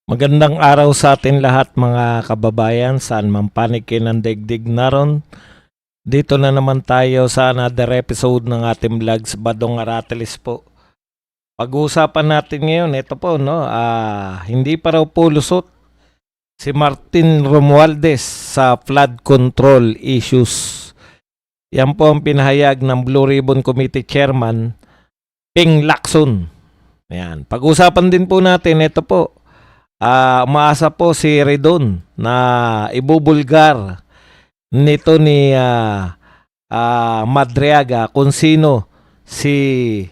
Magandang araw sa atin lahat mga kababayan, saan man panig ng daigdig naron. Dito na naman tayo sa another episode ng ating vlogs, Badong Aratilis po. Pag-uusapan natin ngayon, ito po, hindi pa raw po lusot si Martin Romualdez sa flood control issues. Yan po ang pinahayag ng Blue Ribbon Committee Chairman, Ping Lacson. Yan. Pag-uusapan din po natin, ito po, umaasa po si Redon na ibubulgar nito ni Madriaga kung sino si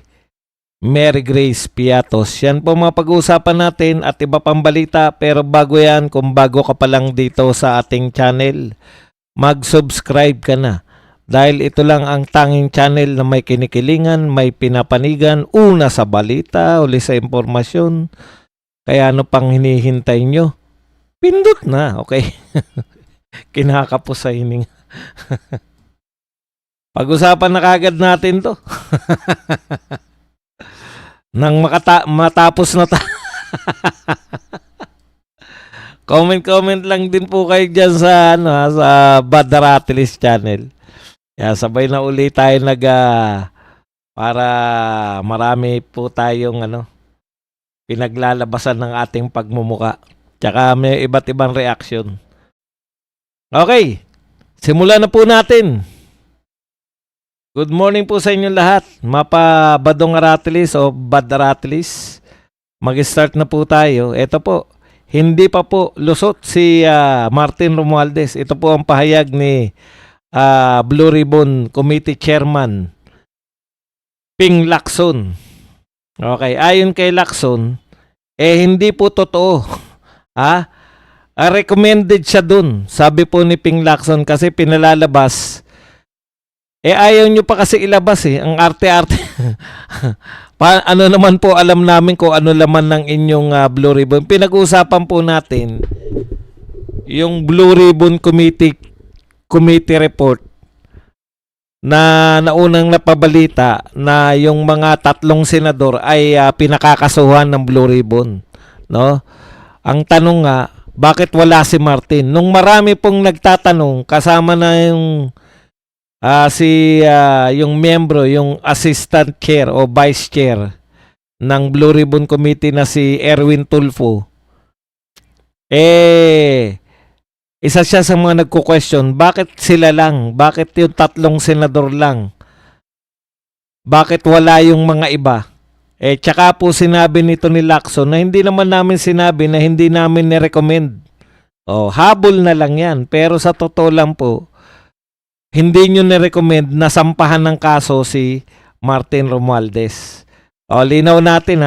Mary Grace Piatos. Yan po mga pag-uusapan natin at iba pang balita, pero bago yan, kung bago ka pa lang dito sa ating channel, mag-subscribe ka na. Dahil ito lang ang tanging channel na may kinikilingan, may pinapanigan, una sa balita, uli sa impormasyon. Kaya ano pang hinihintay nyo? Pindot na, okay? Kinakapos sa hining. Pag-usapan na kagad natin to. Nang matapos na comment lang din po kayo dyan sa, sa Bad Aratilis channel. Kaya sabay na uli tayo para marami po tayong pinaglalabasan ng ating pagmumuka. Tsaka may iba't ibang reaction. Okay, simulan na po natin. Good morning po sa inyo lahat. Mapa Badong Aratilis o Bad Aratilis. Mag-start na po tayo. Ito po, hindi pa po lusot si Martin Romualdez. Ito po ang pahayag ni Blue Ribbon Committee Chairman Ping Lacson. Okay, ayon kay Lacson, hindi po totoo. Recommended siya dun. Sabi po ni Ping Lacson kasi pinalalabas. Ayaw nyo pa kasi ilabas ang arte-arte. Ano naman po, alam namin kung ano laman ng inyong Blue Ribbon. Pinag-uusapan po natin yung Blue Ribbon Committee report na naunang napabalita na yung mga tatlong senador ay pinakakasuhan ng Blue Ribbon, no? Ang tanong nga, bakit wala si Martin? Nung marami pong nagtatanong, kasama na yung yung miyembro, yung assistant chair o vice chair ng Blue Ribbon Committee na si Erwin Tulfo. Isa siya sa mga nagko-question, bakit sila lang? Bakit yung tatlong senador lang? Bakit wala yung mga iba? Tsaka po sinabi nito ni Lacson na hindi naman namin sinabi na hindi namin ni-recommend. Habol na lang yan. Pero sa totoo lang po, hindi nyo ni-recommend na sampahan ng kaso si Martin Romualdez. Linaw natin,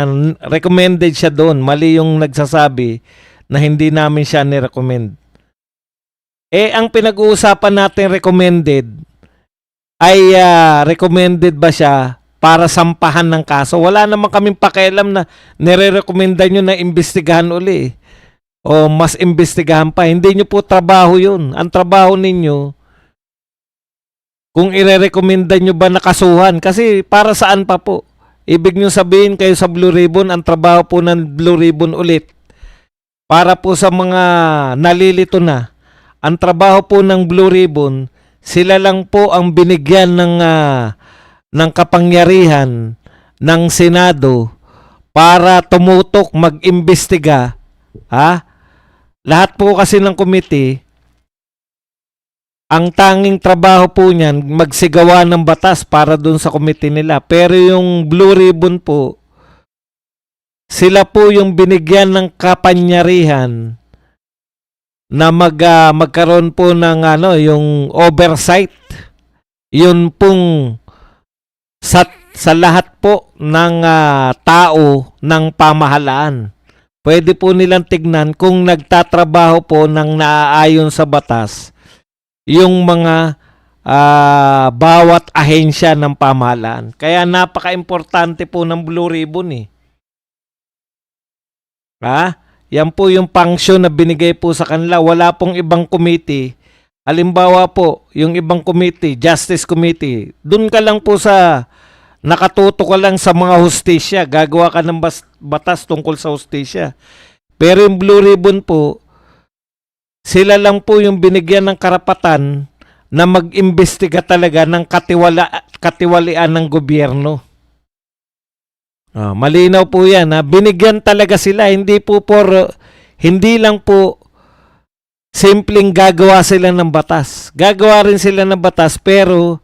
recommended siya doon. Mali yung nagsasabi na hindi namin siya ni-recommend. Ang pinag-uusapan natin recommended ay recommended ba siya para sampahan ng kaso? Wala naman kaming pakialam na nire-recommenda nyo na imbestigahan uli. O mas imbestigahan pa. Hindi nyo po trabaho yun. Ang trabaho ninyo, kung ire-recommenda nyo ba nakasuhan? Kasi para saan pa po? Ibig nyo sabihin kayo sa Blue Ribbon, ang trabaho po ng Blue Ribbon ulit. Para po sa mga nalilito na, ang trabaho po ng Blue Ribbon, sila lang po ang binigyan ng kapangyarihan ng Senado para tumutok, mag-imbestiga. Lahat po kasi ng committee, ang tanging trabaho po niyan, magsigawa ng batas para dun sa committee nila. Pero yung Blue Ribbon po, sila po yung binigyan ng kapangyarihan na magkaroon po ng yung oversight. Yun pong sa lahat po ng tao ng pamahalaan. Pwede po nilang tignan kung nagtatrabaho po ng naaayon sa batas yung mga bawat ahensya ng pamahalaan. Kaya napaka-importante po ng Blue Ribbon Yan po yung function na binigay po sa kanila. Wala pong ibang committee. Halimbawa po, yung ibang committee, Justice Committee, dun ka lang po sa nakatuto ka lang sa mga hustisya, gagawa ka ng batas tungkol sa hustisya. Pero yung Blue Ribbon po, sila lang po yung binigyan ng karapatan na mag-imbestiga talaga ng katiwalian ng gobyerno. Malinaw po yan. Binigyan talaga sila. Hindi lang po simpleng gagawa sila ng batas. Gagawa rin sila ng batas pero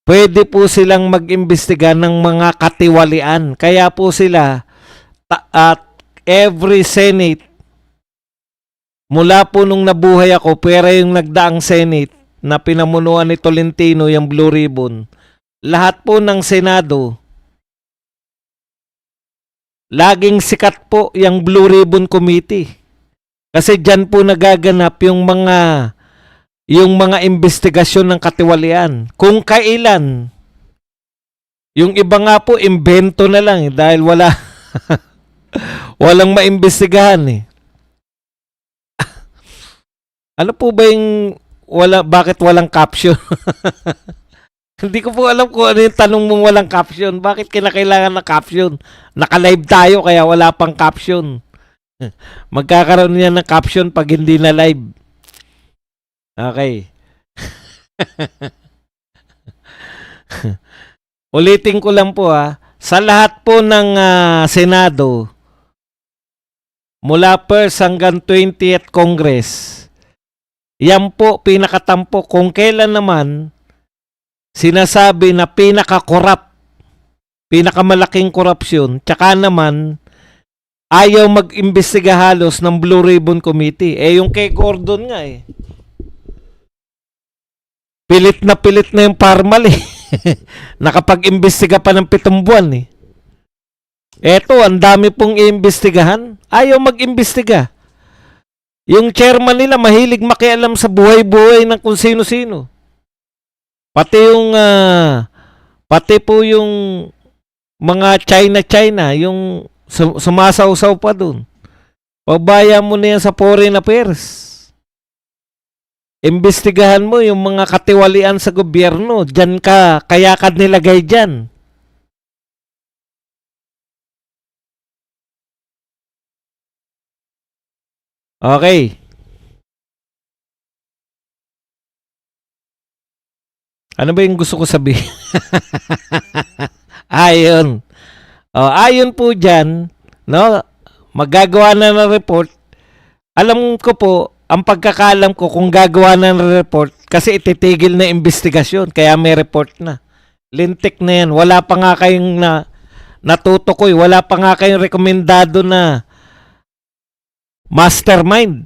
pwede po silang mag-imbestiga ng mga katiwalian. Kaya po sila at every Senate mula po nung nabuhay ako, pero yung nagdaang Senate na pinamunuan ni Tolentino yung Blue Ribbon, lahat po ng Senado, laging sikat po yung Blue Ribbon Committee. Kasi dyan po nagaganap yung mga investigasyon ng katiwalian. Kung kailan, yung iba nga po, imbento na lang dahil walang maimbestigahan eh. Ano po ba yung bakit walang caption? Hindi ko po alam kung ano yung tanong mong walang caption. Bakit kinakailangan na caption? Naka-live tayo kaya wala pang caption. Magkakaroon niya ng caption pag hindi na live. Okay. Ulitin ko lang po sa lahat po ng Senado, mula 1st hanggang 20th Congress, yan po pinakatampo kung kailan naman sinasabi na pinaka-corrupt, pinakamalaking korupsyon, tsaka naman ayaw mag-imbestiga halos ng Blue Ribbon Committee. Yung kay Gordon nga pilit na yung Parmal nakapag-imbestiga pa ng 7 buwan Eto, ang dami pong iimbestigahan. Ayaw mag-imbestiga. Yung chairman nila mahilig makialam sa buhay-buhay ng kung sino-sino. Pati po yung mga China, yung sumasawsaw pa dun. Pabaya mo na yan sa foreign affairs. Imbestigahan mo yung mga katiwalian sa gobyerno. Kaya ka nilagay dyan. Okay. Ano ba yung gusto ko sabihin? Ayun. Ayon po dyan, no? Magagawa na ng report. Alam ko po, ang pagkakalam ko kung gagawa na ng report, kasi ititigil na investigasyon, kaya may report na. Lintik na yan. Wala pa nga kayong natutukoy. Wala pa nga kayong rekomendado na mastermind.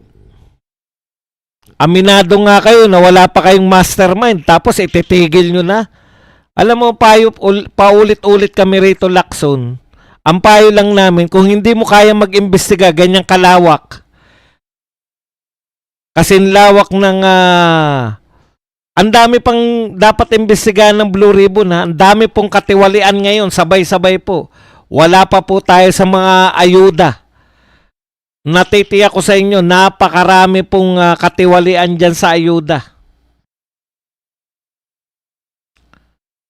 Aminado nga kayo na wala pa kayong mastermind, tapos ititigil nyo na. Alam mo, paulit-ulit kami rito, Lacson. Ang payo lang namin, kung hindi mo kaya mag-imbestiga ganyang kalawak, kasi lawak ng ang dami pang dapat imbestigahan ng Blue Ribbon Ang dami pong katiwalian ngayon, sabay-sabay po. Wala pa po tayo sa mga ayuda. Natitiyak ko sa inyo, napakarami pong katiwalian dyan sa ayuda.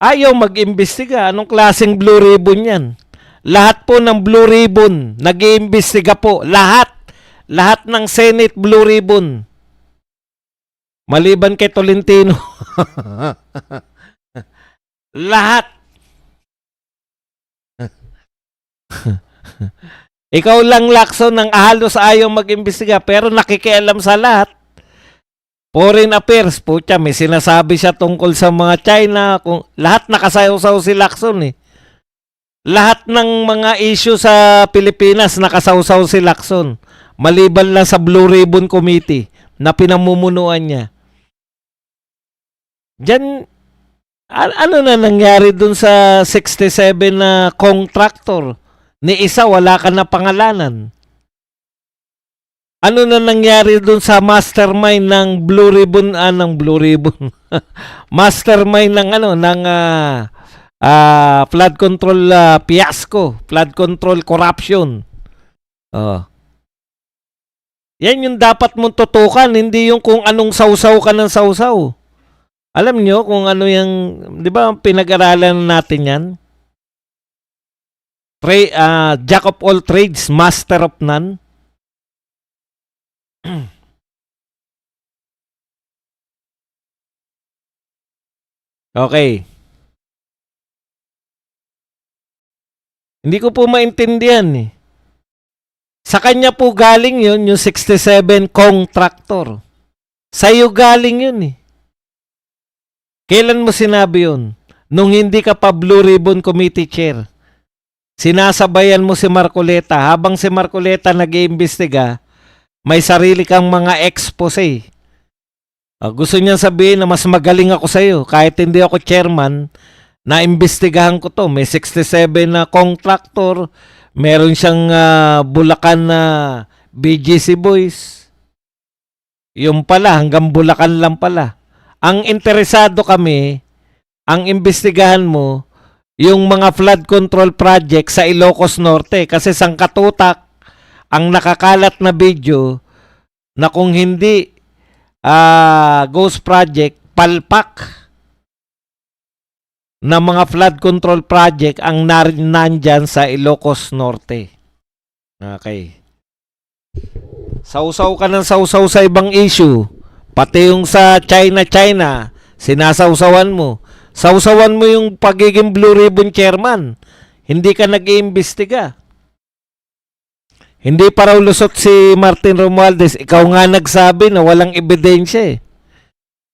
Ayaw mag-imbestiga. Anong klaseng Blue Ribbon yan? Lahat po ng Blue Ribbon, nag-iimbestiga po. Lahat ng Senate Blue Ribbon. Maliban kay Tolentino. Lahat. Ikaw lang, Lacson, ng halos ayaw mag-imbestiga pero nakikialam sa lahat. Foreign affairs, pucha, may sinasabi siya tungkol sa mga China. Lahat nakasayaw-saw si Lacson Lahat ng mga issue sa Pilipinas nakasaw-saw si Lacson. Maliban lang sa Blue Ribbon Committee na pinamumunuan niya. Diyan, ano na nangyari dun sa 67 na contractor? Ni isa, wala ka na pangalanan. Ano na nangyari dun sa mastermind ng Blue Ribbon, mastermind ng flood control fiasco, flood control corruption. Yan yung dapat mong tutukan, hindi yung kung anong sausaw ka ng sausaw. Alam nyo kung ano yung, di ba pinag-aralan natin yan? Jack of all trades, master of none. Okay. Hindi ko po maintindihan eh. Sa kanya po galing yun, yung 67 contractor. Sa'yo galing yun eh. Kailan mo sinabi yun? Nung hindi ka pa Blue Ribbon Committee Chair. Sinasabayan mo si Marcoleta. Habang si Marcoleta nag-iimbestiga, may sarili kang mga expose. Gusto niyang sabihin na mas magaling ako sa'yo. Kahit hindi ako chairman, naimbestigahan ko to. May 67 na contractor. Meron siyang Bulacan na BGC Boys. Yung pala, hanggang Bulacan lang pala. Ang interesado kami, ang imbestigahan mo, yung mga flood control project sa Ilocos Norte. Kasi sangkatutak ang nakakalat na video na kung hindi Ghost Project, palpak na mga flood control project ang nandyan sa Ilocos Norte. Okay. Sausaw ka ng sausaw sa ibang issue. Pati yung sa China, sinasawsawan mo. Sausawan mo yung pagiging Blue Ribbon Chairman. Hindi ka nag-iimbestiga. Hindi pa raw lusot si Martin Romualdez. Ikaw nga nagsabi na walang ebidensya eh.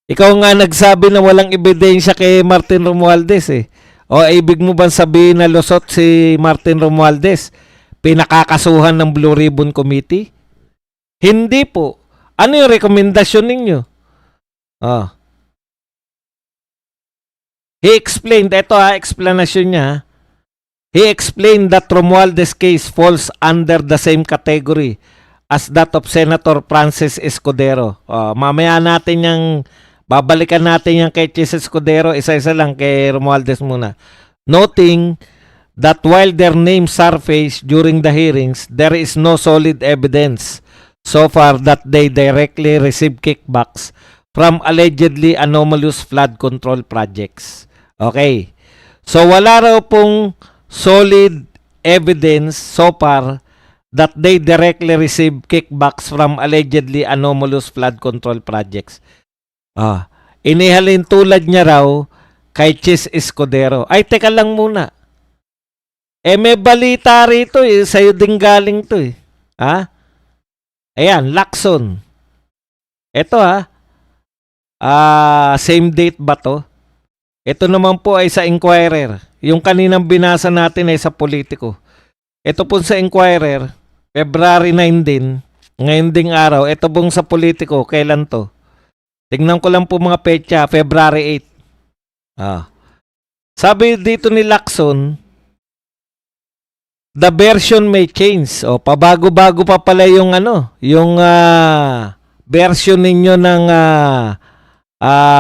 Ikaw nga nagsabi na walang ebidensya kay Martin Romualdez eh. O ibig mo bang sabihin na lusot si Martin Romualdez? Pinakakasuhan ng Blue Ribbon Committee? Hindi po. Ano yung rekomendasyon ninyo? He explained, ito explanation niya. He explained that Romualdez case falls under the same category as that of Senator Francis Escudero. Mamaya natin yung, babalikan natin yung kay Chis Escudero, isa-isa lang kay Romualdez muna. Noting that while their names surfaced during the hearings, there is no solid evidence so far that they directly received kickbacks from allegedly anomalous flood control projects. Okay. So wala raw pong solid evidence so far that they directly receive kickbacks from allegedly anomalous flood control projects. Inihalin tulad niya raw kay Chis Escudero. Ay, teka lang muna. May balita rito eh. Sa'yo din galing to eh. Ayan, Lacson. Ito same date ba to? Ito naman po ay sa Inquirer. Yung kaninang binasa natin ay sa Politico. Ito po sa Inquirer, February 9 din, ngayon ding araw. Ito pong sa Politico, kailan to? Tingnan ko lang po mga petsa, February 8. Sabi dito ni Lacson, the version may change. Pabago-bago pa pala yung yung version ninyo ng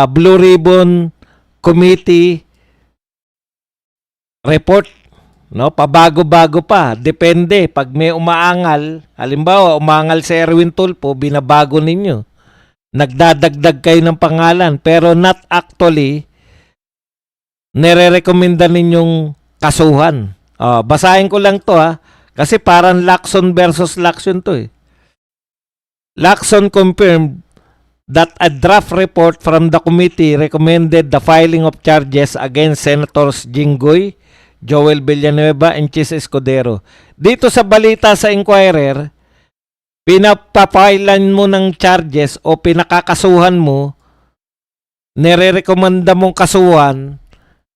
Blue Ribbon Committee report, no? Pabago-bago pa. Depende. Pag may umaangal, halimbawa, umaangal si Erwin Tulfo, binabago ninyo. Nagdadagdag kayo ng pangalan. Pero not actually, nire-recommenda ninyong kasuhan. Basahin ko lang to kasi parang Lacson versus Lacson to eh. Lacson confirmed that a draft report from the committee recommended the filing of charges against Senators Jinggoy, Joel Villanueva, and Chis Escudero. Dito sa balita sa Inquirer, pinapapailan mo ng charges o pinakakasuhan mo, nire-recommenda mong kasuhan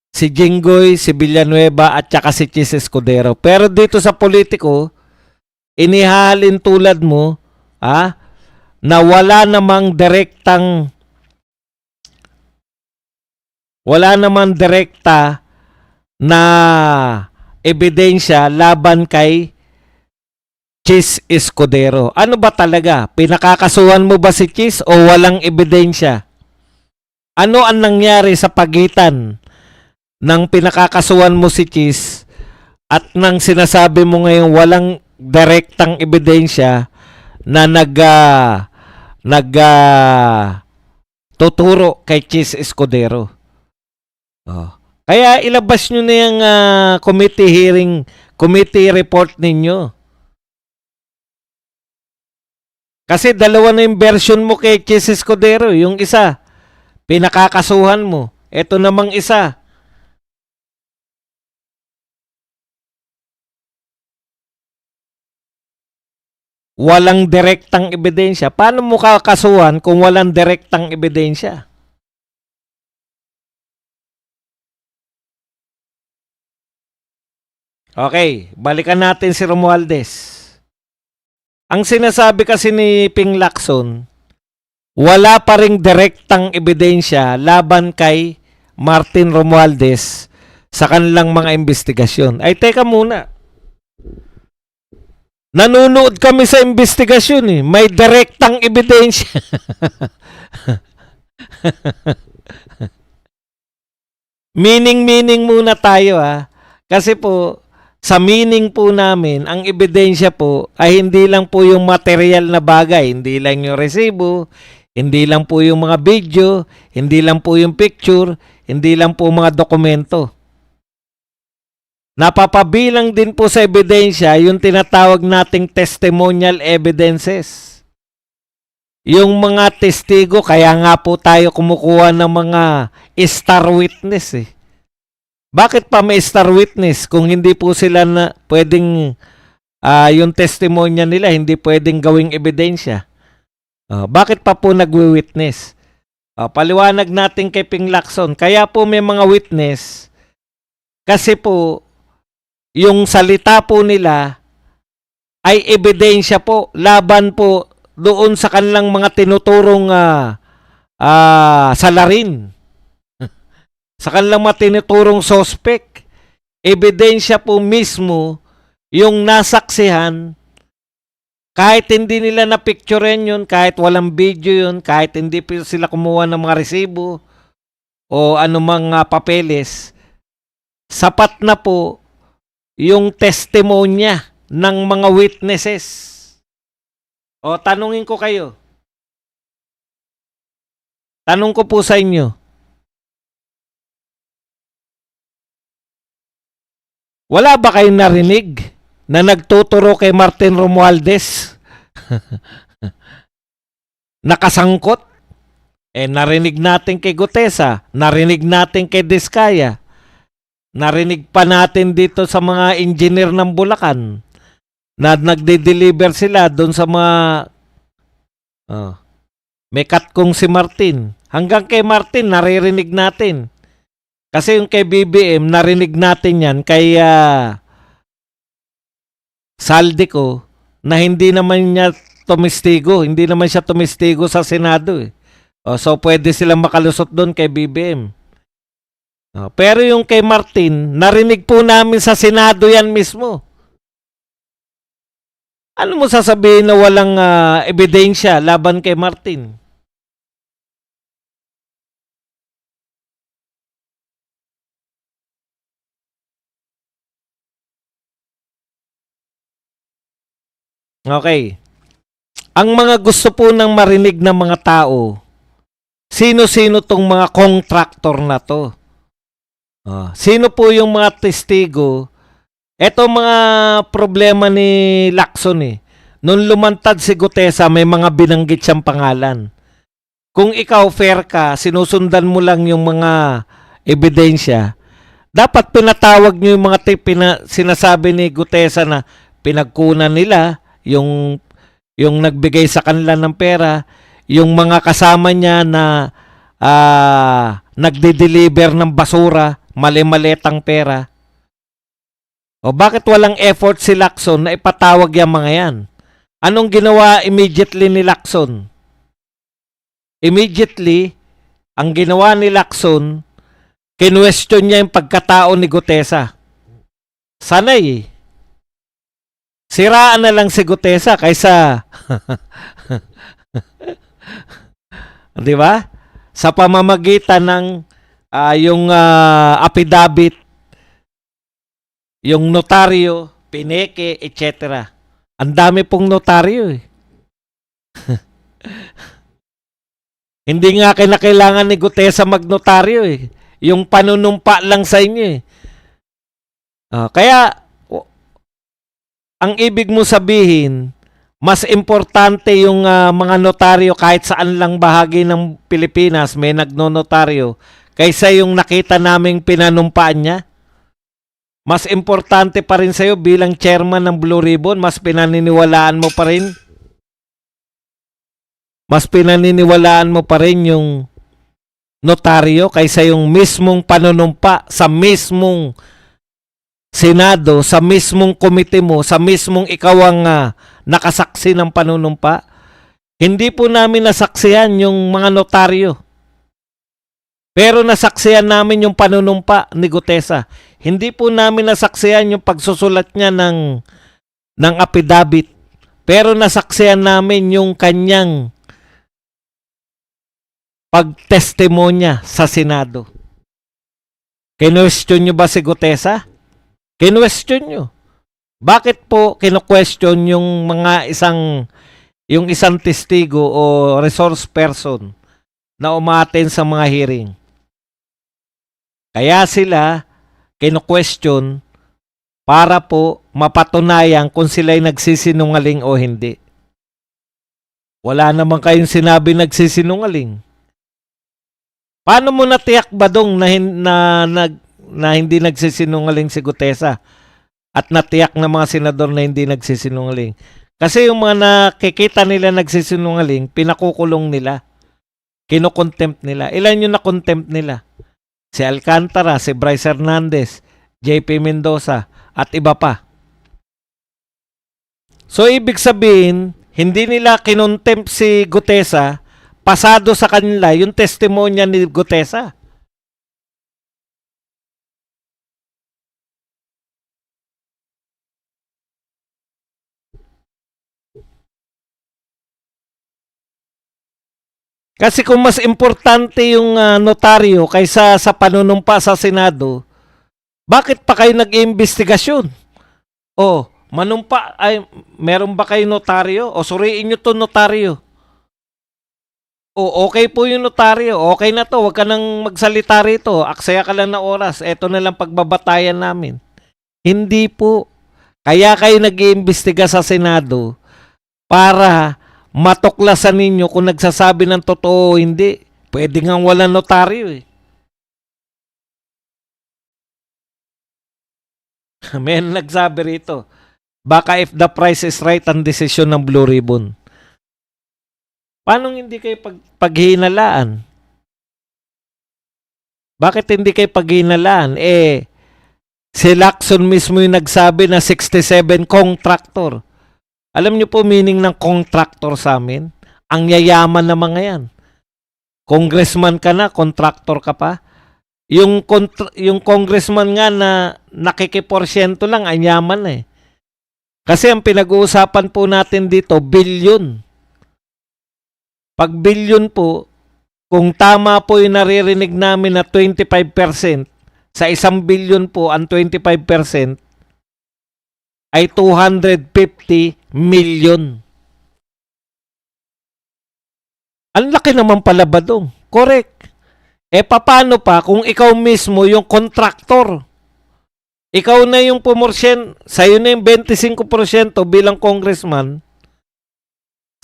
si Jinggoy, si Villanueva, at saka si Chis Escudero. Pero dito sa Politico, inihalin tulad mo, na wala namang direkta na ebidensya laban kay Chis Escudero. Ano ba talaga? Pinakakasuhan mo ba si Chis o walang ebidensya? Ano ang nangyari sa pagitan ng pinakakasuhan mo si Chis at nang sinasabi mo ngayon walang direktang ebidensya na tuturo kay Chis Escudero? Kaya ilabas nyo na yung committee report ninyo. Kasi dalawa na yung version mo kay Chis Escudero. Yung isa, pinakakasuhan mo. Ito namang isa. Walang direktang ebidensya. Paano mo kakasuhan kung walang direktang ebidensya? Okay, balikan natin si Romualdez. Ang sinasabi kasi ni Ping Lacson, wala pa ring direktang ebidensya laban kay Martin Romualdez sa kanilang mga investigasyon. Ay, teka muna. Nanonood kami sa investigasyon eh. May direktang ebidensya. Meaning muna tayo Kasi po, sa meaning po namin, ang ebidensya po ay hindi lang po yung material na bagay. Hindi lang yung resibo, hindi lang po yung mga video, hindi lang po yung picture, hindi lang po mga dokumento. Napapabilang din po sa ebidensya yung tinatawag nating testimonial evidences. Yung mga testigo, kaya nga po tayo kumukuha ng mga star witness eh. Bakit pa may star witness kung hindi po sila na pwedeng yung testimonya nila hindi pwedeng gawing ebidensya? Bakit pa po nagwi-witness? Paliwanag natin kay Ping Lacson. Kaya po may mga witness kasi po yung salita po nila ay ebidensya po laban po doon sa kanilang mga tinuturong salarin. Sa kanilang mga tinuturong suspect. Ebidensya po mismo yung nasaksihan kahit hindi nila na-picturean yun, kahit walang video yun, kahit hindi sila kumuha ng mga resibo o anumang papeles, sapat na po yung testimonya ng mga witnesses. O tanungin ko kayo. Tanong ko po sa inyo. Wala ba kayong narinig na nagtuturo kay Martin Romualdez? Nakasangkot? Narinig natin kay Gutesa, narinig natin kay Diskaya, narinig pa natin dito sa mga engineer ng Bulacan na nagde-deliver sila doon sa mga may katkong si Martin. Hanggang kay Martin, naririnig natin. Kasi yung kay BBM, narinig natin yan kay Saldico na hindi naman niya tumistigo. Hindi naman siya tumistigo sa Senado eh. So pwede silang makalusot doon kay BBM. Pero yung kay Martin, narinig po namin sa Senado yan mismo. Ano mo sasabihin na walang ebidensya laban kay Martin? Okay. Ang mga gusto po ng marinig ng mga tao, sino-sino tong mga contractor na to? Sino po yung mga testigo? Ito mga problema ni Lacson eh. Nung lumantad si Gutesa, may mga binanggit siyang pangalan. Kung ikaw fair ka, sinusundan mo lang yung mga ebidensya, dapat pinatawag nyo yung mga sinasabi ni Gutesa na pinagkunan nila, yung nagbigay sa kanila ng pera, yung mga kasama niya na nagde-deliver ng basura, mali-maletang pera. O bakit walang effort si Lacson na ipatawag yung mga yan? Anong ginawa immediately ni Lacson? Immediately, ang ginawa ni Lacson, kinwestiyon niya yung pagkatao ni Gutesa. Sanay eh. Siraan na lang si Gutesa kaysa di ba? Sa pamamagitan ng yung affidavit, yung notaryo, pineke, etc. Ang dami pong notaryo eh. Hindi nga kinakailangan ni Gutesa magnotaryo eh. Yung panunumpa lang sa inyo eh. Kaya ang ibig mo sabihin, Mas importante yung mga notaryo kahit saan lang bahagi ng Pilipinas may nagnonotaryo kaysa yung nakita naming pinanumpaan niya. Mas importante pa rin sa'yo bilang chairman ng Blue Ribbon, mas pinaniniwalaan mo pa rin. Mas pinaniniwalaan mo pa rin yung notaryo kaysa yung mismong panunumpa sa mismong Senado, sa mismong komite mo, sa mismong ikaw ang nakasaksi ng panunumpa. Hindi po namin nasaksihan yung mga notaryo. Pero nasaksihan namin yung panunumpa ni Gutesa. Hindi po namin nasaksihan yung pagsusulat niya ng affidavit. Pero nasaksihan namin yung kanyang pagtestimonya sa Senado. Kinwestiyon nyo ba si Gutesa? Kinwestiyon nyo. Bakit po kino-question yung isang testigo o resource person na umaten sa mga hearing? Kaya sila kino-question para po mapatunayan kung sila'y nagsisinungaling o hindi. Wala naman kayong sinabi nagsisinungaling. Paano mo natiyak ba dong na hindi nagsisinungaling si Gutesa at natiyak ng mga senador na hindi nagsisinungaling? Kasi yung mga nakikita nila nagsisinungaling, pinakukulong nila. Kino-contempt nila. Ilan yung na-contempt nila? Si Alcantara, si Bryce Hernandez, JP Mendoza, at iba pa. So, ibig sabihin, hindi nila kinontempt si Gutesa, pasado sa kanila yung testimonya ni Gutesa. Kasi kung mas importante yung notaryo kaysa sa panunumpa sa Senado, bakit pa kayo nag-iimbestigasyon? O, manumpa, meron ba kayo notaryo? O suriin nyo to notaryo. O, okay po yung notaryo. Okay na to. Huwag ka nang magsalita rito. Aksaya ka lang na oras. Eto na lang pagbabatayan namin. Hindi po. Kaya kayo nag-iimbestiga sa Senado para matuklasan ninyo kung nagsasabi ng totoo o hindi. Pwede nga walang notaryo eh. May nagsabi rito, baka if the price is right ang desisyon ng Blue Ribbon. Paano hindi kayo paghinalaan? Bakit hindi kayo paghinalaan? Si Lacson mismo yung nagsabi na 67 contractor. Alam niyo po meaning ng contractor sa amin? Ang yayaman na mga yan. Congressman ka na, contractor ka pa. Yung congressman nga na nakikiporsyento lang, ang yaman eh. Kasi ang pinag-uusapan po natin dito, bilyon. Pag bilyon po, kung tama po yung naririnig namin na 25%, sa 1 bilyon po, ang 25% ay 250 million. Ang laki naman pala ba dong? Correct. Paano pa kung ikaw mismo yung contractor? Ikaw na yung pumorsyento, sa'yo na yung 25% bilang congressman,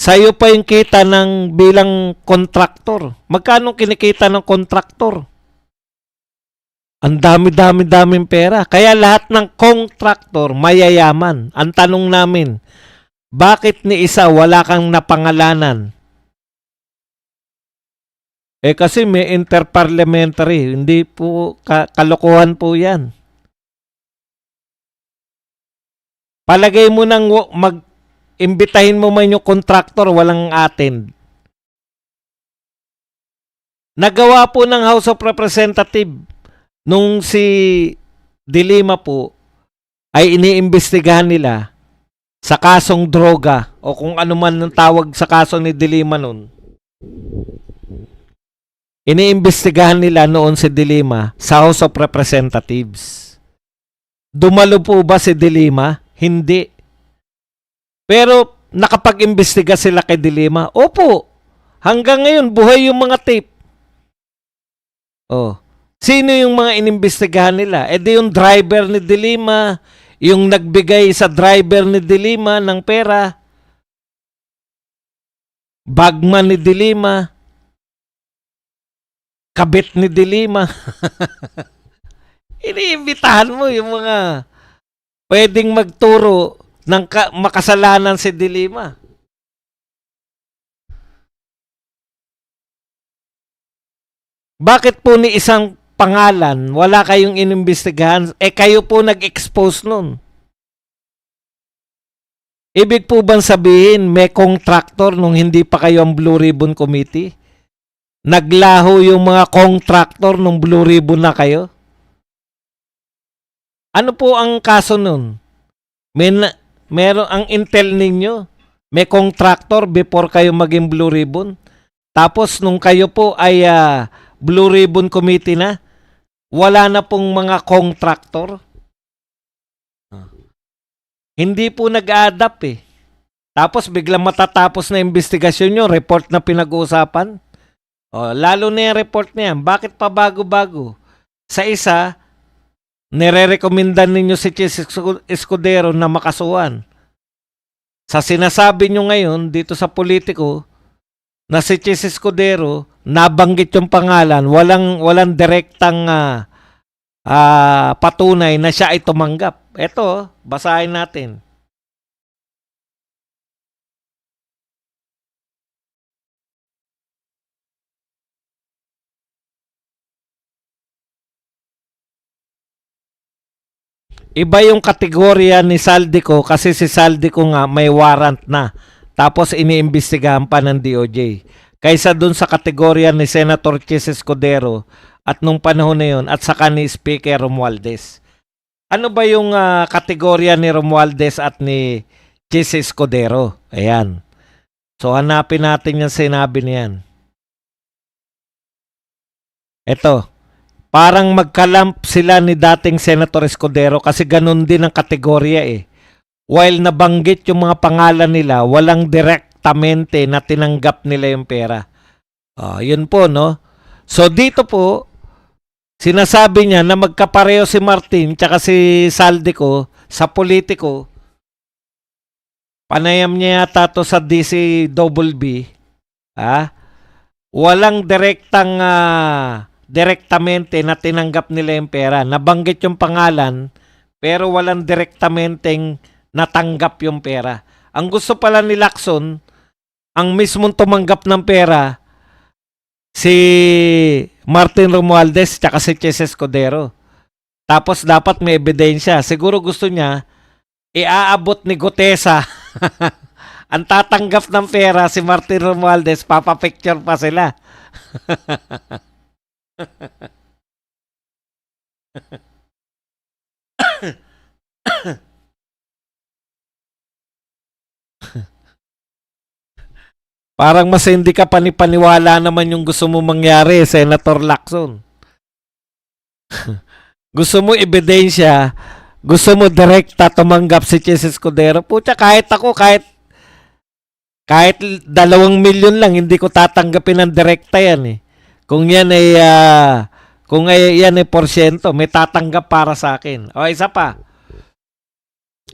sa'yo pa yung kita ng bilang contractor. Magkano kinikita ng contractor? Ang daming pera. Kaya lahat ng contractor mayayaman. Ang tanong namin, bakit ni isa wala kang napangalanan? Kasi may interparliamentary. Hindi po kalokohan po yan. Palagay mo nang imbitahin mo man yung contractor, walang attend. Nagawa po ng House of Representatives nung si De Lima po ay iniimbestigahan nila sa kasong droga o kung ano man ang tawag sa kaso ni De Lima nun. Iniimbestigahan nila noon si De Lima sa House of Representatives. Dumalo po ba si De Lima? Hindi. Pero nakapag-imbestiga sila kay De Lima? Opo. Hanggang ngayon, buhay yung mga tape. Sino yung mga inimbestigahan nila? Di yung driver ni De Lima, yung nagbigay sa driver ni De Lima ng pera. bagman ni Dilima, kabit ni Dilima. Iniimbitahan mo yung mga pwedeng magturo ng makasalanan si Dilima. Bakit po ni isang pangalan wala kayong inimbestigahan? Kayo po nag-expose nun. Ibig po bang sabihin may contractor nung hindi pa kayo ang Blue Ribbon Committee? Naglaho yung mga contractor nung Blue Ribbon na kayo? Ano po ang kaso nun? Meron ang intel ninyo. May contractor before kayo maging Blue Ribbon. Tapos nung kayo po ay Blue Ribbon Committee na, wala na pong mga contractor. Hindi po nag-a-adapt eh. Tapos biglang matatapos na investigasyon nyo, report na pinag-uusapan. Lalo na yung report na yan. Bakit pa bago-bago? Sa isa, nire-recomendan ninyo si Chis Escudero na makasuhan. Sa sinasabi nyo ngayon dito sa politiko na si Chis Escudero, nabanggit yung pangalan, walang direktang patunay na siya ay tumanggap. Ito, basahin natin. Iba yung kategorya ni Saldico kasi si Saldico nga may warrant na. Tapos iniimbestigahan pa ng DOJ. Kaysa dun sa kategorya ni Senator Chis Escudero at nung panahon na yun at saka ni Speaker Romualdez. Ano ba yung kategorya ni Romualdez at ni Chis Escudero? Ayan. So hanapin natin yung sinabi niyan. Ito. Parang magkalamp sila ni dating Senator Escudero kasi ganun din ang kategorya eh. While nabanggit yung mga pangalan nila, walang direktamente na tinanggap nila yung pera. Yun po, no? So dito po, sinasabi niya na magkapareho si Martin tsaka si Saldico sa politiko. Panayam niya yata to sa DCBB. Walang direktamente na tinanggap nila yung pera. Nabanggit yung pangalan, pero walang direktamenteng natanggap yung pera. Ang gusto pala ni Lacson, ang mismong tumanggap ng pera, si Martin Romualdez tsaka si Chis Escudero. Tapos dapat may ebidensya. Siguro gusto niya, iaabot ni Gutesa. Ang tatanggap ng pera, si Martin Romualdez, papapicture pa sila. Parang mas hindi ka panipaniwala naman yung gusto mo mangyari, Senator Lacson. Gusto mo ebidensya, gusto mo direkta tumanggap si Chis Escudero. Pucha, kahit ako, kahit 2 milyon lang, hindi ko tatanggapin ng direkta yan eh. Kung yan ay porsyento, may tatanggap para sa akin. Isa pa.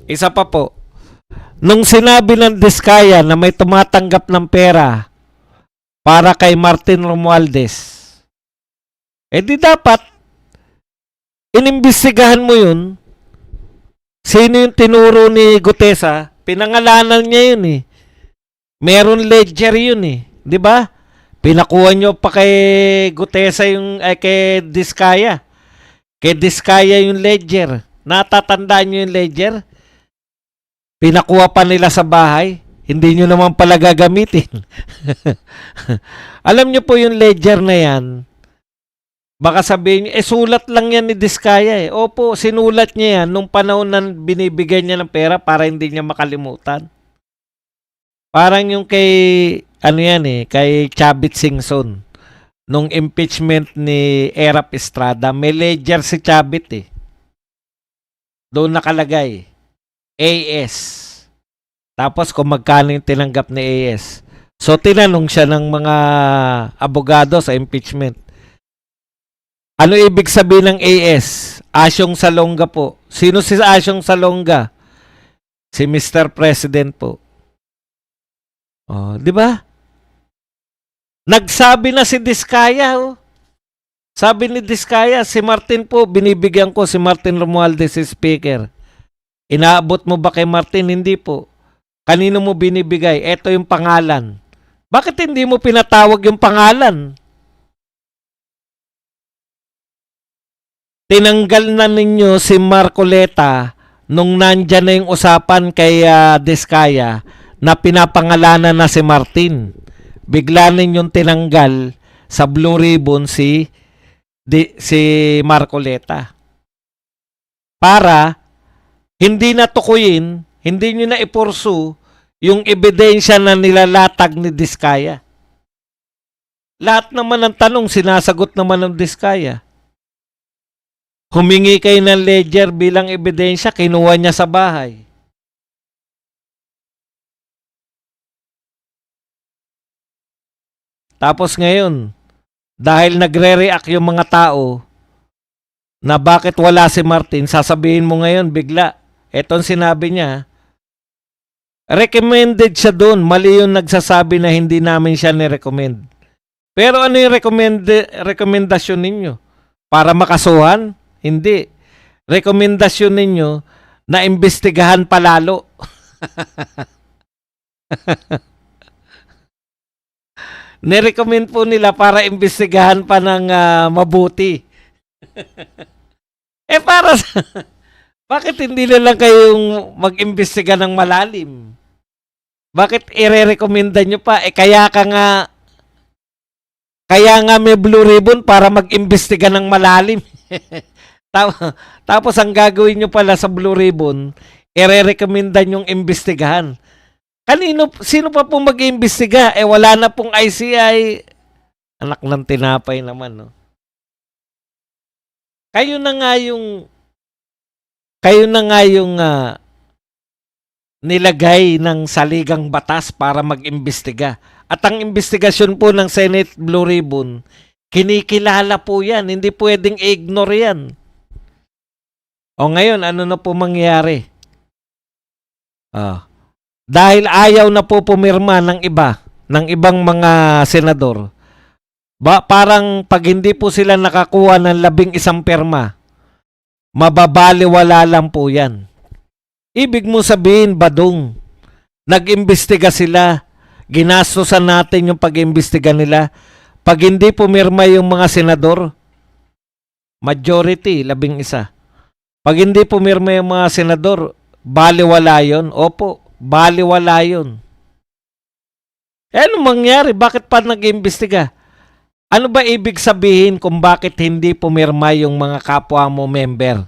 Isa pa po. Nung sinabi ng Diskaya na may tumatanggap ng pera para kay Martin Romualdez, di dapat inimbestigahan mo yun. Sino yung tinuro ni Gutesa? Pinangalanan niya yun eh. Meron ledger yun eh. Di ba? Pinakuha nyo pa kay Gutesa kay Diskaya. Kay Diskaya yung ledger. Natatandaan nyo yung ledger? Pinakuha pa nila sa bahay. Hindi nyo naman pala gagamitin. Alam nyo po yung ledger na yan. Baka sabihin nyo, sulat lang yan ni Diskaya eh. Opo, sinulat niya yan nung panahon na binibigay niya ng pera para hindi niya makalimutan. Parang yung kay kay Chavit Singson. Nung impeachment ni Erap Estrada, may ledger si Chavit eh. Doon nakalagay, AS. Tapos kung magkano yung tinanggap ni AS. So tinanong siya ng mga abogado sa impeachment. Ano ibig sabihin ng AS? Asyong Salonga po. Sino si Asyong Salonga? Si Mr. President po. Di ba? Nagsabi na si Diskaya, oh. Sabi ni Diskaya, si Martin po, binibigyan ko si Martin Romualdez, si speaker. Inaabot mo ba kay Martin? Hindi po. Kanino mo binibigay? Ito yung pangalan. Bakit hindi mo pinatawag yung pangalan? Tinanggal na ninyo si Marcoleta nung nandyan na yung usapan kay Diskaya na pinapangalanan na si Martin. Bigla ninyong tinanggal sa Blue Ribbon si Marcoleta. Para hindi natukuyin, hindi nyo na ipursu yung ebidensya na nilalatag ni Diskaya. Lahat naman ng tanong, sinasagot naman ng Diskaya. Humingi kayo ng ledger bilang ebidensya, kinuha niya sa bahay. Tapos ngayon, dahil nagre-react yung mga tao na bakit wala si Martin, sasabihin mo ngayon bigla, etong sinabi niya, recommended siya doon. Mali yung nagsasabi na hindi namin siya ni-recommend. Pero ano yung rekomendasyon ninyo? Para makasuhan? Hindi. Rekomendasyon ninyo na imbestigahan palalo. Nirecommend po nila para imbestigahan pa ng mabuti. Para sa... Bakit hindi na lang kayong mag-imbestiga ng malalim? Bakit ire-recommenda nyo pa? Kaya nga may Blue Ribbon para mag-imbestiga ng malalim. Tapos ang gagawin nyo pala sa Blue Ribbon, ire-recommenda nyong imbestigahan. Sino pa pong mag-iimbestiga? Wala na pong ICI. Anak ng tinapay naman, no? Kayo na nga yung nilagay ng saligang batas para mag-imbestiga. At ang investigasyon po ng Senate Blue Ribbon, kinikilala po yan. Hindi pwedeng i-ignore yan. O ngayon, ano na po mangyayari? Dahil ayaw na po pumirma ng ibang mga senador, parang pag hindi po sila nakakuha ng 11 pirma, mababaliwala lang po yan. Ibig mo sabihin, Badong, nag-imbestiga sila, ginastosan natin yung pag-imbestiga nila. Pag hindi pumirma yung mga senador, majority, 11. Pag hindi pumirma yung mga senador, baliwala yun. Opo, baliwala yun. Ano mangyari? Bakit pa nag-imbestiga? Ano ba ibig sabihin kung bakit hindi pumirma yung mga kapwa mo member?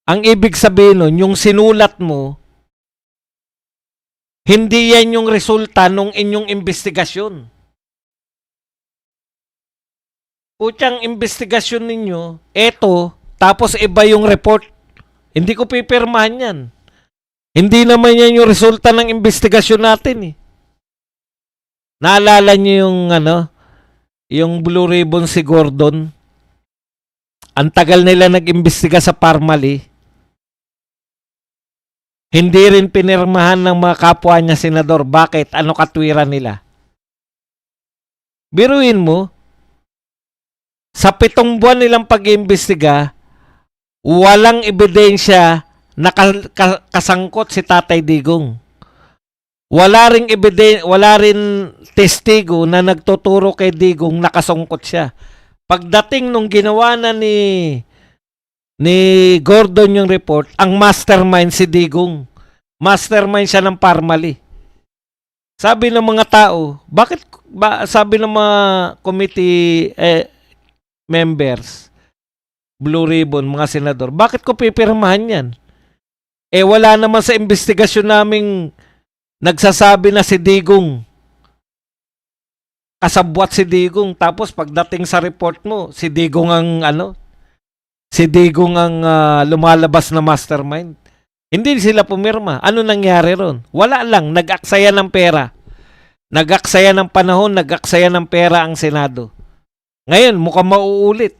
Ang ibig sabihin nun, yung sinulat mo, hindi yan yung resulta ng inyong investigasyon. Putyang investigasyon ninyo, eto, tapos iba yung report. Hindi ko pipirmahan yan. Hindi naman yan yung resulta ng investigasyon natin eh. Naalala niyo yung Blue Ribbon si Gordon? Ang tagal nila nag-imbestiga sa Parmali. Hindi rin pinirmahan ng mga kapwa niya senador. Bakit? Ano katwiran nila? Biruin mo, sa 7 buwan nilang pag-iimbestiga, walang ebidensya na kasangkot si Tatay Digong. Wala rin testigo na nagtuturo kay Digong nakasangkot siya. Pagdating nung ginawa na ni Gordon yung report, ang mastermind si Digong. Mastermind siya ng Parmali. Sabi ng mga tao, sabi ng mga committee members, Blue Ribbon, mga senador, bakit ko pipirmahan yan? Wala naman sa investigasyon naming nagsasabi na si Digong. Kasabwat si Digong. Tapos pagdating sa report mo, si Digong ang lumalabas na mastermind. Hindi sila pumirma. Ano nangyari ron? Wala lang. Nag-aksaya ng pera. Nag-aksaya ng panahon, nag-aksaya ng pera ang Senado. Ngayon, mukhang mauulit.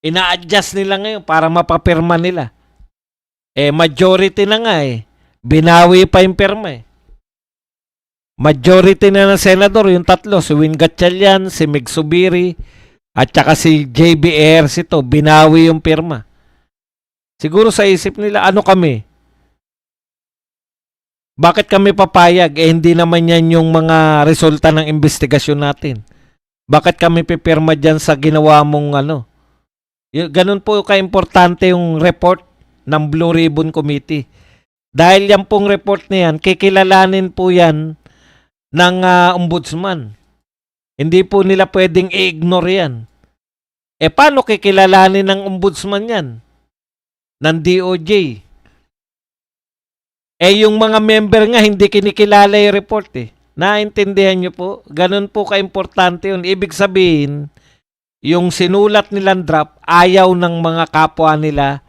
Ina-adjust nila ngayon para mapapirma nila. Majority na nga eh. Binawi pa yung pirma eh. Majority na ng senador, yung tatlo, si Win Gatchalian, si Meg Subiri, at saka si JB Ejercito, binawi yung pirma. Siguro sa isip nila, ano kami? Bakit kami papayag? Hindi naman yan yung mga resulta ng investigasyon natin. Bakit kami pipirma dyan sa ginawa mong ano? Ganun po ka-importante yung report ng Blue Ribbon Committee. Dahil yan pong report na yan, kikilalanin po yan ng ombudsman. Hindi po nila pwedeng i-ignore yan. Paano kikilalanin ng ombudsman yan? Ng DOJ. Yung mga member nga hindi kinikilala yung report Naintindihan nyo po? Ganun po ka-importante yun. Ibig sabihin, yung sinulat nilang draft, ayaw ng mga kapwa nila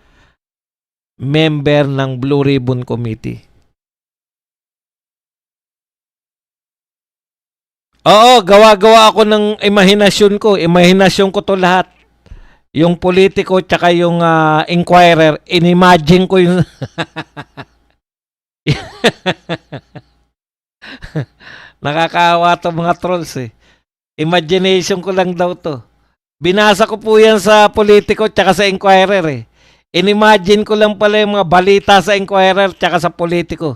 member ng Blue Ribbon Committee. Oo, gawa-gawa ako ng imahinasyon ko. Imahinasyon ko to lahat. Yung politiko tsaka yung inquirer, inimagine ko yung... Nakakaawa to mga trolls Imagination ko lang daw to. Binasa ko po yan sa politiko tsaka sa inquirer Inimagine ko lang pala yung mga balita sa inquirer tsaka sa politiko.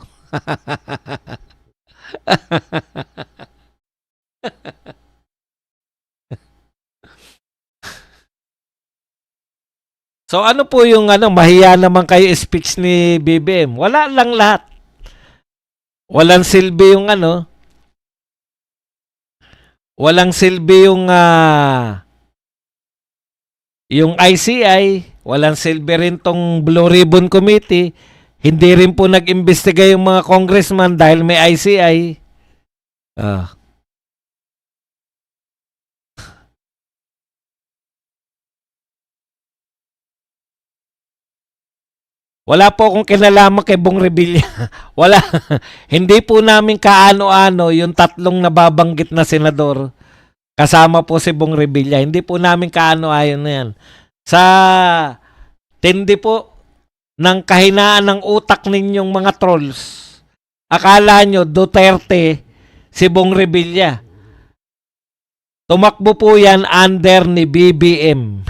So ano po yung mahiya naman kayo speech ni BBM? Wala lang lahat. Walang silbi yung walang silbi yung ICI, walang silbi rin tong Blue Ribbon Committee. Hindi rin po nag-imbestiga yung mga congressman dahil may ICI. Wala po akong kinalaman kay Bong Revilla. Wala. Hindi po namin kaano-ano yung tatlong nababanggit na senador. Kasama po si Bong Revilla. Hindi po namin kaano-ayon na yan. Sa tindi po ng kahinaan ng utak ninyong mga trolls, akala nyo Duterte si Bong Revilla. Tumakbo po yan under ni BBM.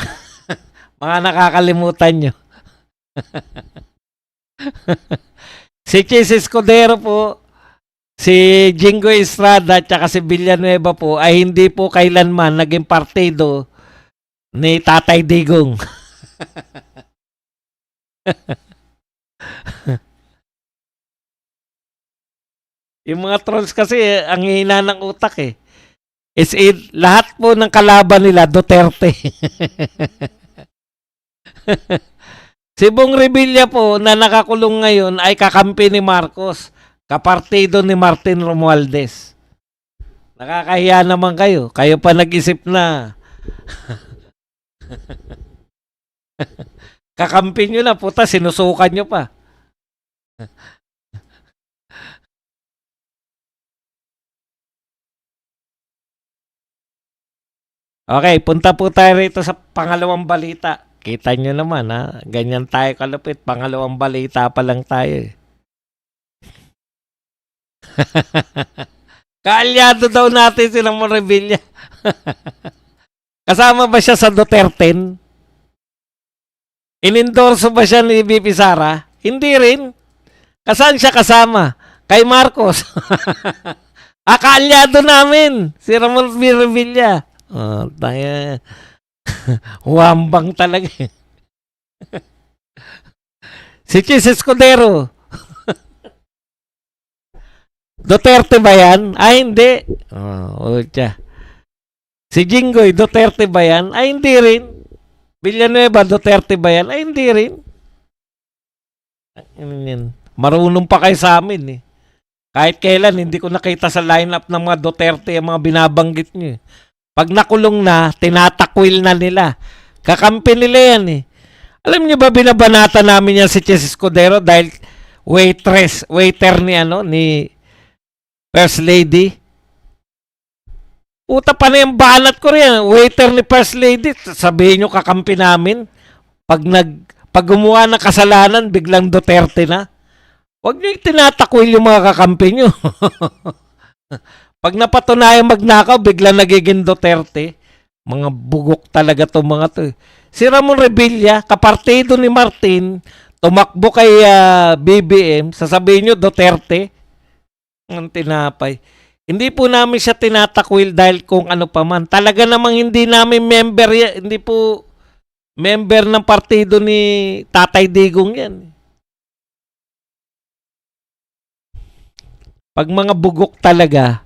Mga nakakalimutan nyo. Si Chis Escudero po, si Jingo Estrada at si Villanueva po ay hindi po kailanman naging partido ni Tatay Digong. Yung mga trolls kasi ang hina ng utak lahat po ng kalaban nila Duterte. Si Bong Revilla po na nakakulong ngayon ay kakampi ni Marcos, kapartido ni Martin Romualdez. Nakakahiya naman kayo. Kayo pa nag-isip na kakampi nyo na, puta, sinusukan nyo pa. Okay, punta po tayo rito sa pangalawang balita. Kita nyo naman ganyan tayo kalupit. Pangalawang balita pa lang tayo Kaalyado daw natin silang Revilla. Kasama ba siya sa Duterte? Inendorso ba siya ni VP Sara? Hindi rin. Kasaan siya kasama? Kay Marcos. Kaalyado namin si Ramon Revilla. Tayo. Wambang talaga Si Chis Escudero. Duterte ba yan? Ay, hindi. Si Jinggoy, Duterte ba yan? Ay, hindi rin. Villanueva, Duterte ba yan? Ay, hindi rin. Marunong pa kayo sa amin Kahit kailan, hindi ko nakita sa lineup ng mga Duterte ang mga binabanggit nyo Pag nakulong na, tinatakwil na nila. Kakampi nila yan Alam niyo ba binabanata namin yan si Chis Escudero dahil waiter ni First Lady? Puta pa na yung banat ko rin. Waiter ni First Lady. Sabihin nyo kakampi namin. Pag gumawa ng kasalanan, biglang Duterte na. Huwag nyo tinatakwil yung mga kakampi nyo. Pag napatunayan magnakaw, bigla nagiging Duterte. Mga bugok talaga to mga to. Si Ramon Revilla, kapartido ni Martin, tumakbo kay BBM, sasabihin nyo Duterte. Ang tinapay. Hindi po namin siya tinatakwil dahil kung ano pa man. Talaga namang hindi namin member yan. Hindi po member ng partido ni Tatay Digong yan. Pag mga bugok talaga,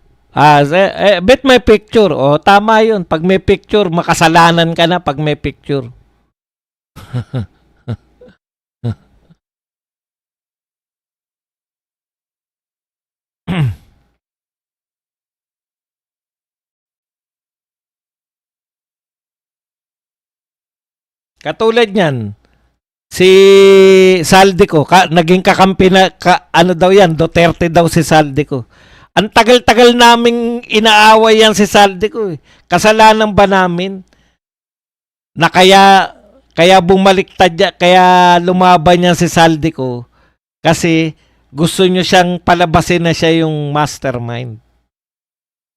bet may picture. O, tama yun. Pag may picture, makasalanan ka na pag may picture. Katulad niyan, si Saldico, naging kakampi na, ano daw yan, Duterte daw si Saldico. Ang tagal-tagal naming inaaway yan si Saldico. Kasalanan ba namin? Na kaya bumaliktad yan, kaya lumaban yan si Saldico. Kasi gusto nyo siyang palabasin na siya yung mastermind.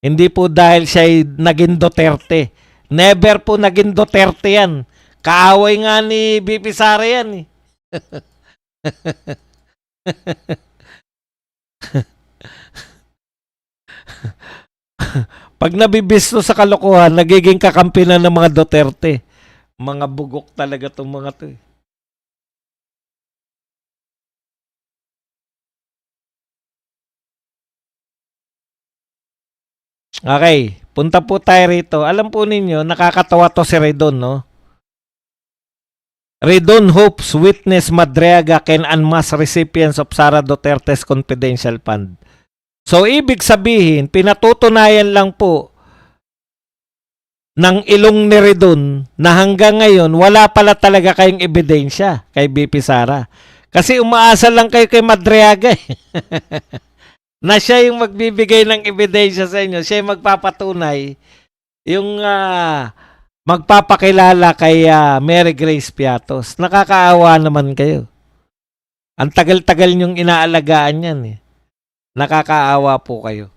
Hindi po dahil siya naging Duterte. Never po naging Duterte yan. Kaaway nga ni BP Sara yan eh. Pag nabibisto sa kalokohan, nagiging kakampi na ng mga Duterte. Mga bugok talaga itong mga to eh. Okay, punta po tayo rito. Alam po ninyo, nakakatawa to si Redon, no? Redon hopes witness Madriaga can unmask recipients of Sara Duterte's confidential fund. So, ibig sabihin, pinatutunayan lang po ng ilong ni Redon na hanggang ngayon, wala pala talaga kayong ebidensya kay BP Sara. Kasi umaasa lang kayo kay Madriaga eh. Na siya yung magbibigay ng ebidensya sa inyo. Siya yung magpapatunay. Yung magpapakilala kay Mary Grace Piatos. Nakakaawa naman kayo. Ang tagal-tagal niyong inaalagaan yan eh. Nakakaawa po kayo.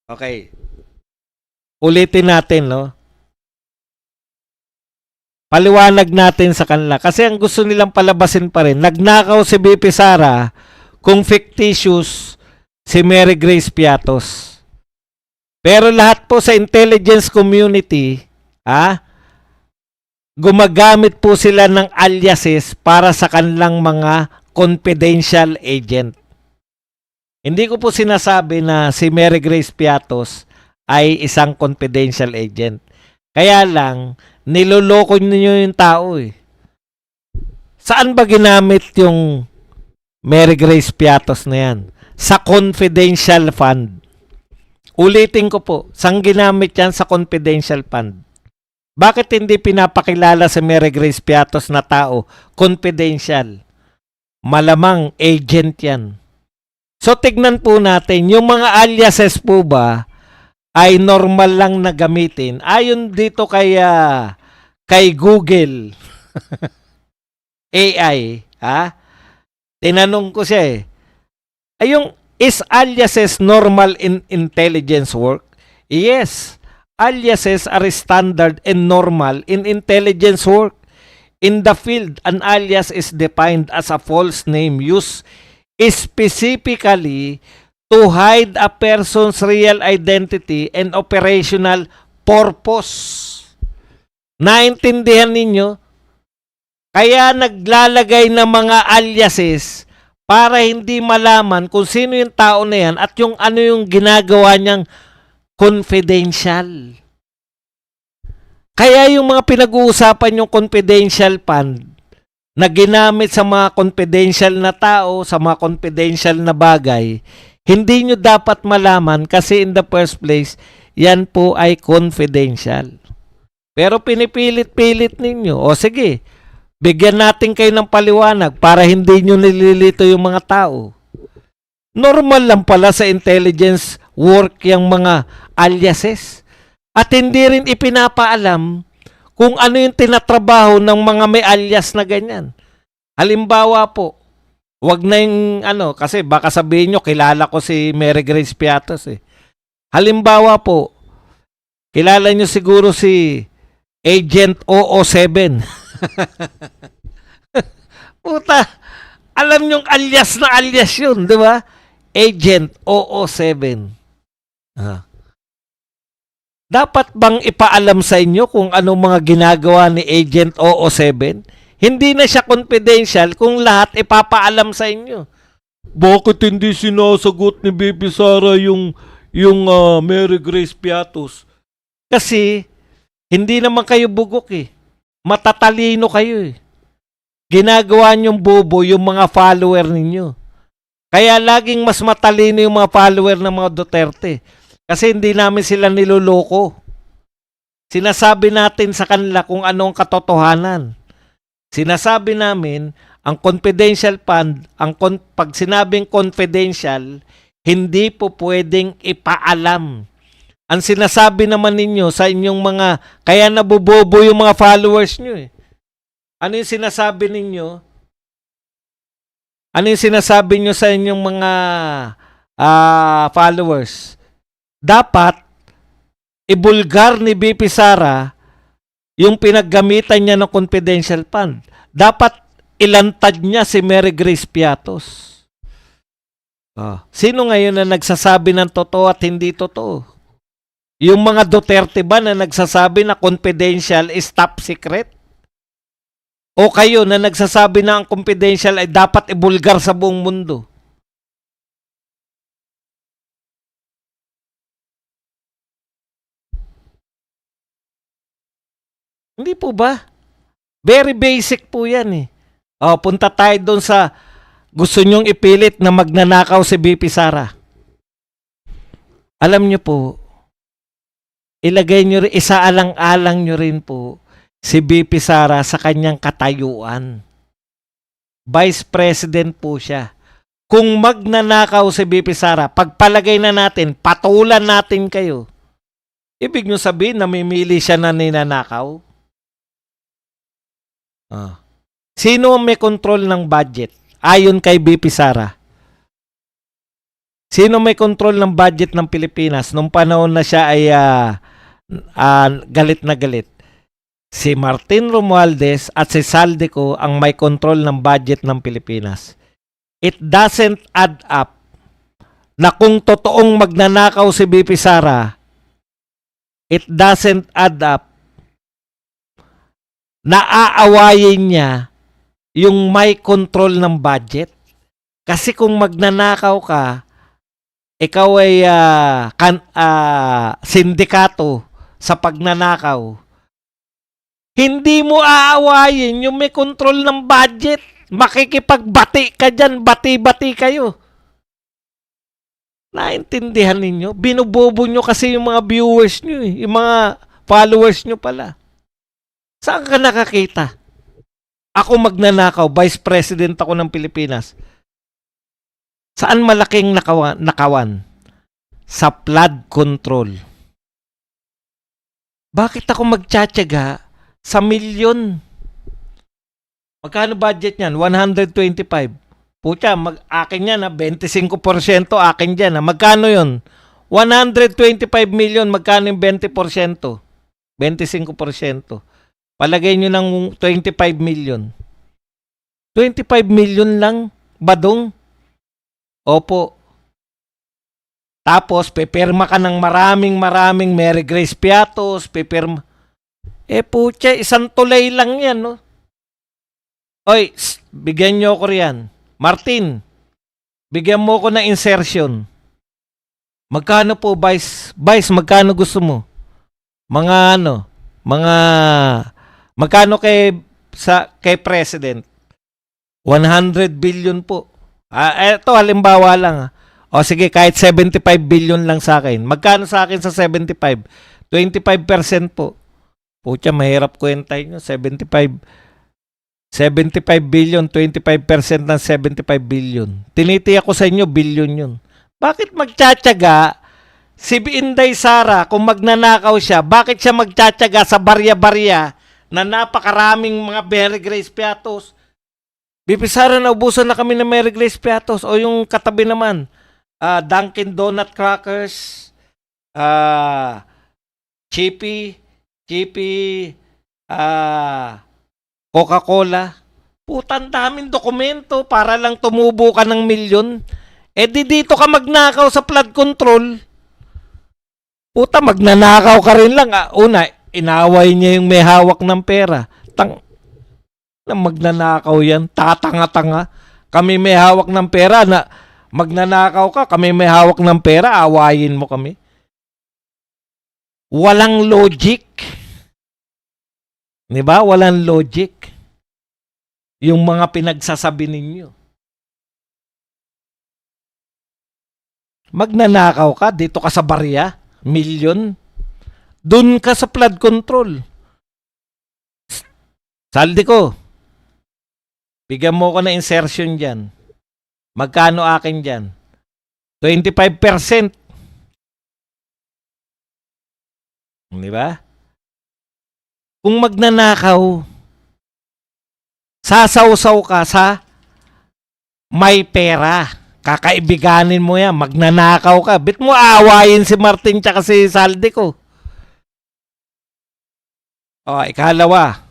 Okay. Ulitin natin, no? Paliwanag natin sa kanila. Kasi ang gusto nilang palabasin pa rin, nagnakaw si BP Sara kung fictitious si Mary Grace Piatos. Pero lahat po sa intelligence community, gumagamit po sila ng aliases para sa kanilang mga confidential agent. Hindi ko po sinasabi na si Mary Grace Piatos ay isang confidential agent. Kaya lang, niloloko niyo yung tao eh. Saan ba ginamit yung Mary Grace Piatos na yan? Sa confidential fund. Ulitin ko po, saan ginamit yan sa confidential fund? Bakit hindi pinapakilala sa Mary Grace Piatos na tao? Confidential. Malamang agent yan. So tignan po natin, yung mga aliases po ba ay normal lang na gamitin? Ayon dito kay Google AI, tinanong ko siya eh, is aliases normal in intelligence work? Yes. Aliases are standard and normal in intelligence work. In the field, an alias is defined as a false name used specifically to hide a person's real identity and operational purpose. Naintindihan ninyo? Kaya naglalagay ng mga aliases para hindi malaman kung sino yung tao na yan at yung ano yung ginagawa niyang confidential. Kaya yung mga pinag-uusapan yung confidential fund na ginamit sa mga confidential na tao, sa mga confidential na bagay, hindi nyo dapat malaman kasi in the first place, yan po ay confidential. Pero pinipilit-pilit ninyo. O sige, bigyan natin kayo ng paliwanag para hindi nyo nililito yung mga tao. Normal lang pala sa intelligence work yung mga aliases. At hindi rin ipinapaalam kung ano yung tinatrabaho ng mga may alias na ganyan. Halimbawa po, wag na yung kasi baka sabihin nyo, kilala ko si Mary Grace Piatos eh. Halimbawa po, kilala nyo siguro si Agent 007. Puta, alam nyong alias na alias yun, di ba? Agent 007. Ah. Dapat bang ipaalam sa inyo kung anong mga ginagawa ni Agent 007? Hindi na siya confidential kung lahat ipapaalam sa inyo. Bakit hindi sinasagot ni Bibi Sara yung Mary Grace Piatos? Kasi hindi naman kayo bugok eh. Matatalino kayo eh. Ginagawa niyong bobo yung mga follower ninyo. Kaya laging mas matalino yung mga follower ng mga Duterte. Kasi hindi namin sila niloloko. Sinasabi natin sa kanila kung anong katotohanan. Sinasabi namin, ang confidential fund, pag sinabing confidential, hindi po pwedeng ipaalam. Ang sinasabi naman ninyo sa inyong mga, kaya nabubobo yung mga followers nyo eh. Ano yung sinasabi ninyo? Ano yung sinasabi nyo sa inyong mga followers? Dapat ibulgar ni BP Sara yung pinaggamitan niya ng confidential fund. Dapat ilantad niya si Mary Grace Piatos. Sino ngayon na nagsasabi ng totoo at hindi totoo? Yung mga Duterte ba na nagsasabi na confidential is top secret? O kayo na nagsasabi na ang confidential ay dapat ibulgar sa buong mundo? Hindi po ba? Very basic po yan eh. Punta tayo doon sa gusto nyong ipilit na magnanakaw si BP Sara. Alam nyo po, ilagay nyo rin, isaalang-alang nyo rin po si BP Sara sa kanyang katayuan. Vice President po siya. Kung magnanakaw si BP Sara, pagpalagay na natin, patulan natin kayo. Ibig nyo sabihin, namimili siya na ninanakaw? Sino ang may control ng budget? Ayon kay BP Sara. Sino may control ng budget ng Pilipinas nung panahon na siya ay galit na galit? Si Martin Romualdez at si Saldico ang may control ng budget ng Pilipinas. It doesn't add up na kung totoong magnanakaw si BP Sara, it doesn't add up na aawayin niya yung may control ng budget. Kasi kung magnanakaw ka, ikaw ay sindikato sa pagnanakaw, hindi mo aawayin yung may control ng budget. Makikipagbati ka dyan, bati-bati kayo. Naintindihan ninyo? Binubobo nyo kasi yung mga viewers nyo eh, yung mga followers nyo pala. Saan ka nakakita? Ako magnanakaw, Vice President ako ng Pilipinas. Saan malaking nakawan? Sa flood control. Bakit ako magtsatsaga sa milyon? Magkano budget niyan? 125. Pucha, akin yan 25% akin dyan. Magkano yun? 125 million, magkano yung 20%? 25%. Palagay nyo ng 25 million. 25 million lang, badong? Opo. Tapos, pipirma ka ng maraming Mary Grace Piatos, pipirma. Pucha, isang tulay lang yan, no? Oy, bigyan nyo ko riyan. Martin, bigyan mo ko ng insertion. Magkano po, Vice? Vice, magkano gusto mo? Magkano kay President? 100 billion po. Ito halimbawa lang. O sige, kahit 75 billion lang sa akin. Magkano sa akin sa 75? 25% po. Pucha, mahirap kwentahin nyo. 75 billion, 25% ng 75 billion. Tinitiyak ko sa inyo, billion yun. Bakit magtsatsaga si Inday Sara kung magnanakaw siya? Bakit siya magtsatsaga sa barya-barya na napakaraming mga Mary Grace Piatos? BP Sara, naubusan na kami ng Mary Grace Piatos. O yung katabi naman, Dunkin Donut Crackers, ah, Chippy, Chippy, Coca-Cola. Putang daming dokumento para lang tumubo ka ng milyon. Eh di dito ka magnakaw sa flood control. Puta, magnanakaw ka rin lang. Una, inaway niya yung may hawak ng pera. Na magnanakaw yan. Tatanga-tanga. Kami may hawak ng pera na magnanakaw ka. Kami may hawak ng pera. Awayin mo kami. Walang logic. Diba? Walang logic. Yung mga pinagsasabi ninyo. Magnanakaw ka, dito ka sa barya, milyon. Dun ka sa flood control. Saldi ko, bigyan mo ko na insertion dyan. Magkano akin dyan? 25%. Di ba? Kung magnanakaw, sasawsaw ka sa may pera. Kakaibiganin mo yan. Magnanakaw ka. Bit mo aawayin si Martin tsaka si Saldi ko. O, ikalawa.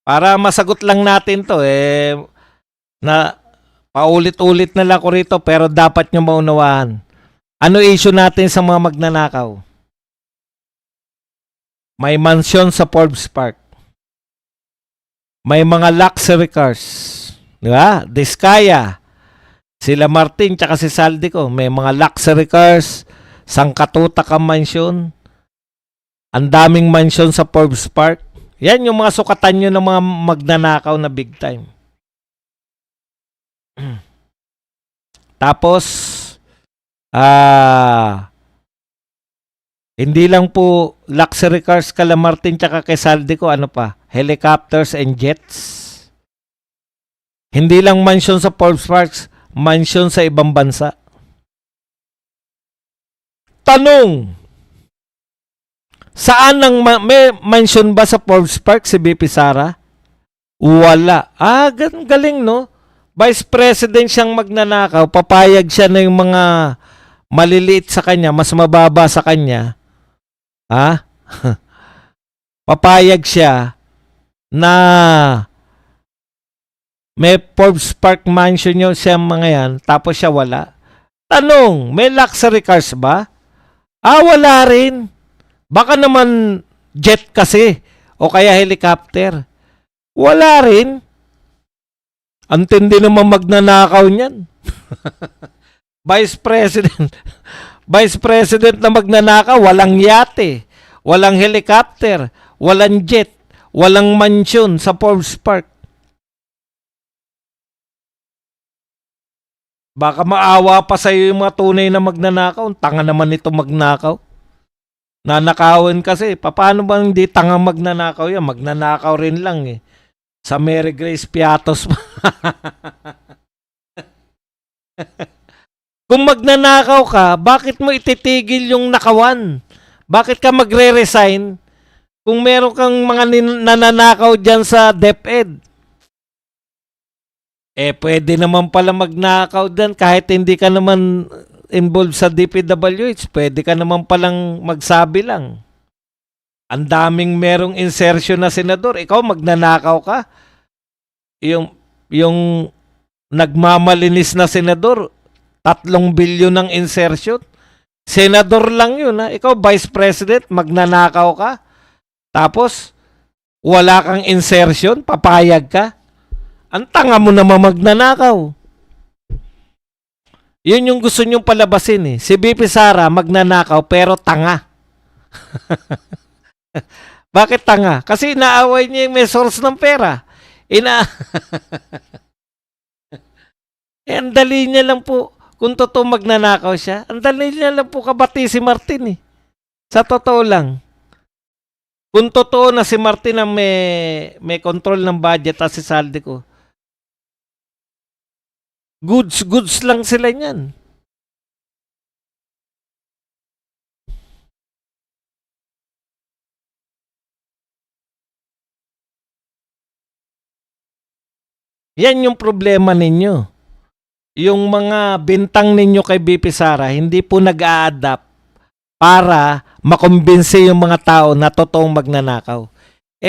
Para masagot lang natin to, na paulit-ulit na lang ko rito pero dapat nyo maunawahan. Ano issue natin sa mga magnanakaw? May mansyon sa Forbes Park. May mga luxury cars. Di ba? Diskaya. Sila Martin tsaka si Saldi ko. May mga luxury cars. Sangkatutak ang mansyon. Ang daming mansyon sa Forbes Park. Yan yung mga sukatan nyo ng mga magnanakaw na big time. Tapos, hindi lang po luxury cars kala Martin tsaka kay Saldi ko. Ano pa? Helicopters and jets. Hindi lang mansion sa Forbes Parks, mansion sa ibang bansa. Tanong, saan may mansion ba sa Forbes Park si BP Sara? Wala. Galing no? Vice President siyang magnanakaw, papayag siya na yung mga maliliit sa kanya, mas mababa sa kanya. Papayag siya na may Forbes Park mansion yun siya mga yan, tapos siya wala. Tanong, may luxury cars ba? Wala rin. Baka naman jet kasi o kaya helicopter. Wala rin. Ang tindi naman magnanakaw niyan. Vice President na magnanakaw, walang yate, walang helicopter, walang jet, walang mansion sa Forbes Park. Baka maawa pa sa iyo yung mga tunay na magnanakaw. Tanga naman ito magnakaw. Nanakawin kasi. Paano bang hindi tanga magnanakaw yan? Magnanakaw rin lang eh. Sa Mary Grace Piatos. Kung magnanakaw ka, bakit mo ititigil yung nakawan? Bakit ka magre-resign kung meron kang mga nananakaw dyan sa DepEd? Pwede naman pala magnakaw dyan kahit hindi ka naman involved sa DPWH. Pwede ka naman palang magsabi lang. Ang daming merong insertion na senador. Ikaw magnanakaw ka. Yung nagmamalinis na senador, 3 bilyon ng insertion. Senador lang yun. Ikaw, Vice President, magnanakaw ka. Tapos, wala kang insertion, papayag ka. Ang tanga mo naman magnanakaw. Yun yung gusto nyong palabasin eh. Si BP Sara, magnanakaw, pero tanga. Bakit tanga? Kasi inaaway niya yung may source ng pera. Ang dali niya lang po. Kung totoo magnanakaw siya, ang dali niya lang po kabati si Martin eh. Sa totoo lang. Kung totoo na si Martin ang may control ng budget at si Saldi ko, goods lang sila niyan. Yan yung problema ninyo. Yung mga bintang ninyo kay BP Sara, hindi po nag-a-adapt para makumbinsi yung mga tao na totoong magnanakaw.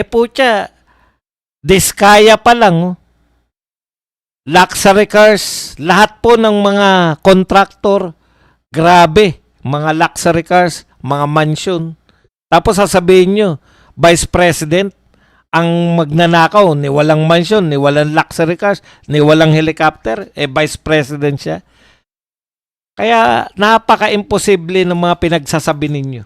Putya, diskaya pa lang, oh. Luxury cars, lahat po ng mga kontraktor, grabe, mga luxury cars, mga mansion. Tapos sasabihin nyo, Vice President, ang magnanakaw, ni walang mansion, ni walang luxury cars, ni walang helicopter, Vice President siya. Kaya napaka-imposible ng mga pinagsasabi ninyo.